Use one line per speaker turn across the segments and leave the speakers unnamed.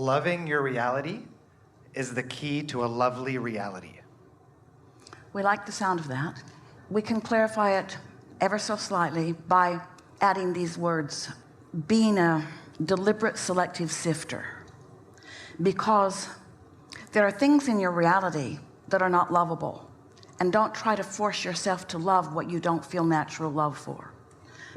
Loving your reality is the key to a lovely reality.
We like the sound of that. We can clarify it ever so slightly by adding these words: being a deliberate selective sifter. Because there are things in your reality that are not lovable, and don't try to force yourself to love what you don't feel natural love for.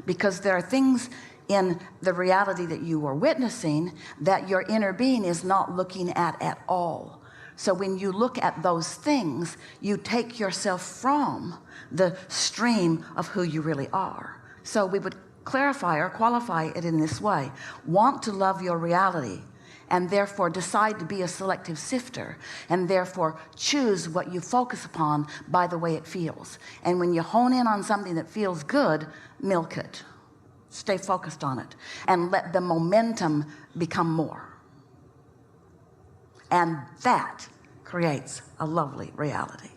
Because there are things in the reality that you are witnessing that your inner being is not looking at all. So when you look at those things, you take yourself from the stream of who you really are. So we would clarify or qualify it in this way: want to love your reality, and therefore decide to be a selective sifter, and therefore choose what you focus upon by the way it feels. And when you hone in on something that feels good, milk it. Stay focused on it and let the momentum become more. And that creates a lovely reality.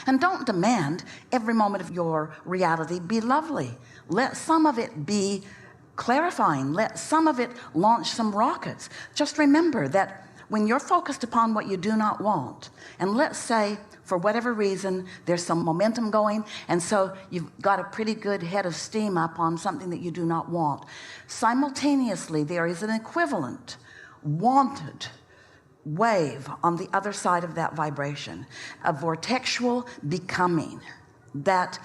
And don't demand every moment of your reality be lovely. Let some of it be clarifying. Let some of it launch some rockets. Just remember that when you're focused upon what you do not want, and let's say for whatever reason there's some momentum going, and so you've got a pretty good head of steam up on something that you do not want, simultaneously there is an equivalent wanted wave on the other side of that vibration, a vortexual becoming that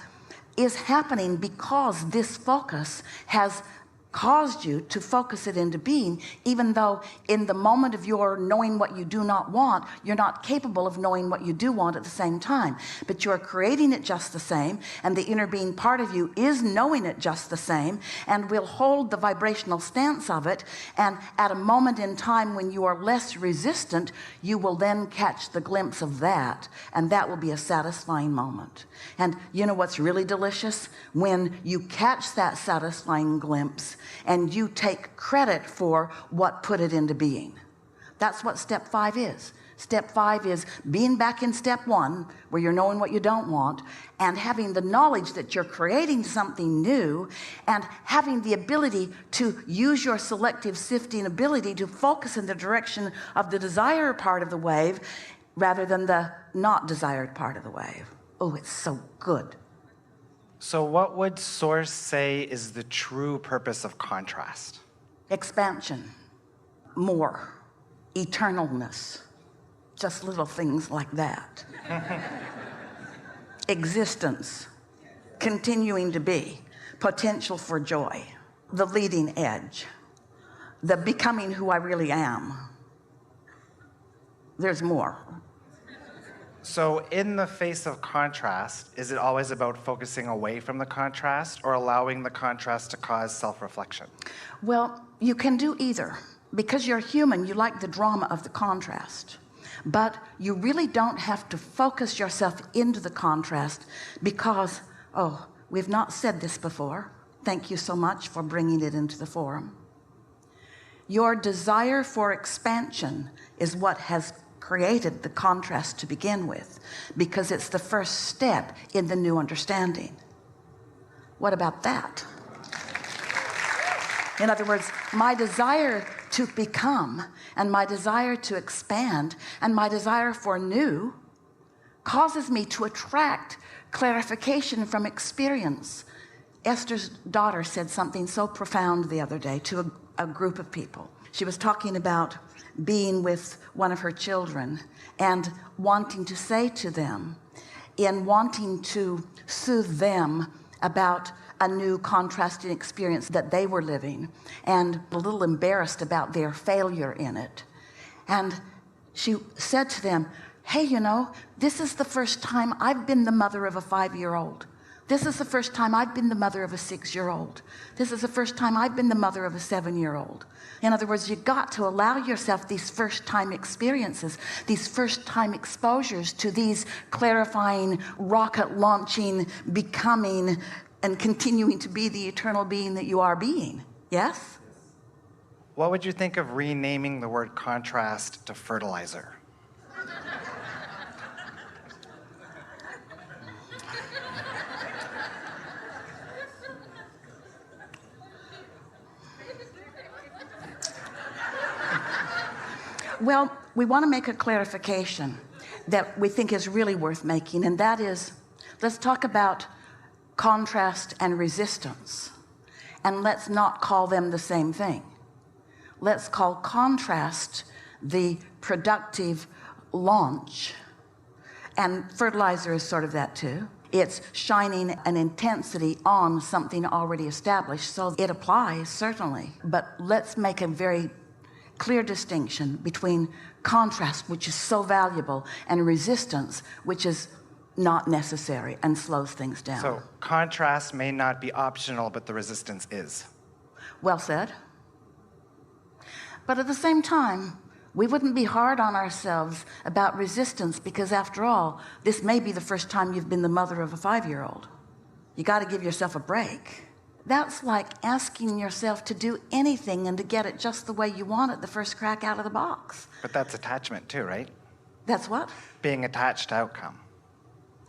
is happening because this focus has caused you to focus it into being, even though in the moment of your knowing what you do not want, you're not capable of knowing what you do want at the same time, but you're creating it just the same, and the inner being part of you is knowing it just the same, and will hold the vibrational stance of it. And at a moment in time when you are less resistant, you will then catch the glimpse of that, and that will be a satisfying moment. And you know what's really delicious? When you catch that satisfying glimpse and you take credit for what put it into being. That's what step 5 is. Step 5 is being back in step 1, where you're knowing what you don't want, and having the knowledge that you're creating something new, and having the ability to use your selective sifting ability to focus in the direction of the desired part of the wave rather than the not desired part of the wave. Oh, it's so good.
So what would Source say is the true purpose of contrast?
Expansion, more, eternalness, just little things like that. Existence, continuing to be, potential for joy, the leading edge, the becoming who I really am. There's more.
So in the face of contrast, is it always about focusing away from the contrast or allowing the contrast to cause self-reflection?
Well, you can do either. Because you're human, you like the drama of the contrast. But you really don't have to focus yourself into the contrast because, oh, we've not said this before. Thank you so much for bringing it into the forum. Your desire for expansion is what has created the contrast to begin with, because it's the first step in the new understanding. What about that? In other words, my desire to become, and my desire to expand, and my desire for new causes me to attract clarification from experience. Esther's daughter said something so profound the other day to a group of people. She was talking about being with one of her children and wanting to say to them, in wanting to soothe them about a new contrasting experience that they were living, and a little embarrassed about their failure in it. And she said to them, hey, you know, this is the first time I've been the mother of a 5-year-old. This is the first time I've been the mother of a 6-year-old. This is the first time I've been the mother of a 7-year-old. In other words, you've got to allow yourself these first-time experiences, these first-time exposures to these clarifying, rocket-launching, becoming, and continuing to be the eternal being that you are being. Yes?
What would you think of renaming the word contrast to fertilizer?
Well, we want to make a clarification that we think is really worth making, and that is, let's talk about contrast and resistance, and let's not call them the same thing. Let's call contrast the productive launch, and fertilizer is sort of that too. It's shining an intensity on something already established, so it applies, certainly. But let's make a very clear distinction between contrast, which is so valuable, and resistance, which is not necessary and slows things down.
So contrast may not be optional, but the resistance is.
Well said. But at the same time, we wouldn't be hard on ourselves about resistance, because after all, this may be the first time you've been the mother of a 5-year-old. You got to give yourself a break. That's like asking yourself to do anything and to get it just the way you want it the first crack out of the box.
But that's attachment too, right?
That's what?
Being attached to outcome,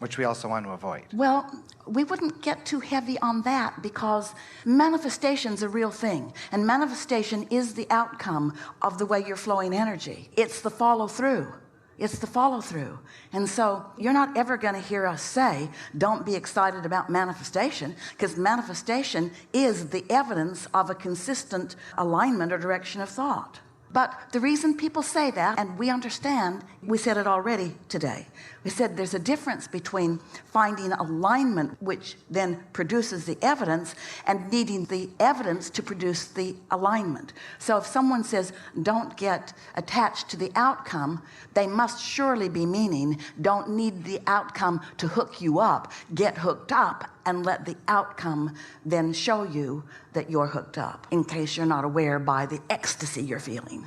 which we also want to avoid.
Well, we wouldn't get too heavy on that, because manifestation's a real thing, and manifestation is the outcome of the way you're flowing energy. It's the follow through. It's the follow through. And so you're not ever going to hear us say, don't be excited about manifestation, because manifestation is the evidence of a consistent alignment or direction of thought. But the reason people say that, and we understand, we said it already today. We said there's a difference between finding alignment, which then produces the evidence, and needing the evidence to produce the alignment. So if someone says, don't get attached to the outcome, they must surely be meaning, don't need the outcome to hook you up, get hooked up, and let the outcome then show you that you're hooked up, in case you're not aware by the ecstasy you're feeling.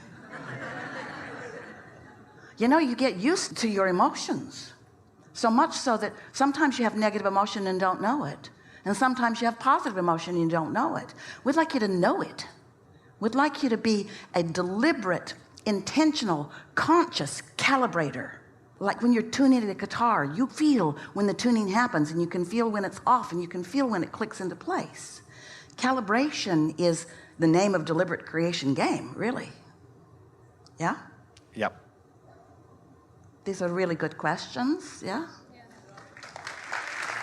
You know, you get used to your emotions, so much so that sometimes you have negative emotion and don't know it, and sometimes you have positive emotion and you don't know it. We'd like you to know it. We'd like you to be a deliberate, intentional, conscious calibrator. Like when you're tuning a guitar, you feel when the tuning happens, and you can feel when it's off, and you can feel when it clicks into place. Calibration is the name of deliberate creation game, really. Yeah?
Yep.
These are really good questions, yeah?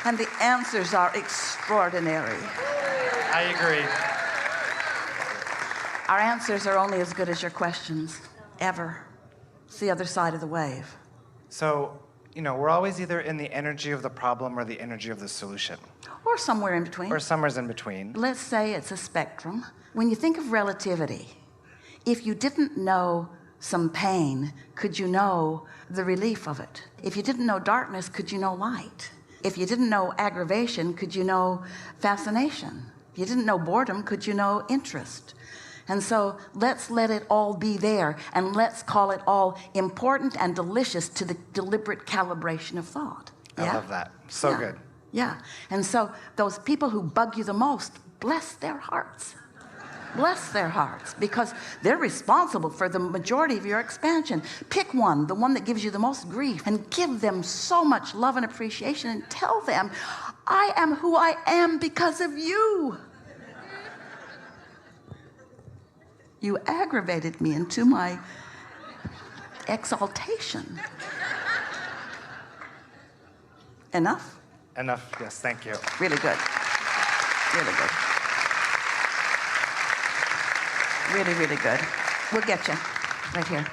And the answers are extraordinary.
I agree.
Our answers are only as good as your questions, ever. It's the other side of the wave.
So, you know, we're always either in the energy of the problem or the energy of the solution.
Or somewhere in between.
Or somewhere's in between.
Let's say it's a spectrum. When you think of relativity, if you didn't know some pain, could you know the relief of it? If you didn't know darkness, could you know light? If you didn't know aggravation, could you know fascination? If you didn't know boredom, could you know interest? And so let's let it all be there, and let's call it all important and delicious to the deliberate calibration of thought.
I love that. So good.
Yeah. And so those people who bug you the most, bless their hearts. Bless their hearts, because they're responsible for the majority of your expansion. Pick one, the one that gives you the most grief, and give them so much love and appreciation, and tell them, I am who I am because of you. You aggravated me into my exaltation. Enough?
Enough, yes, thank you.
Really good. Really good. Really, really good. We'll get you right here.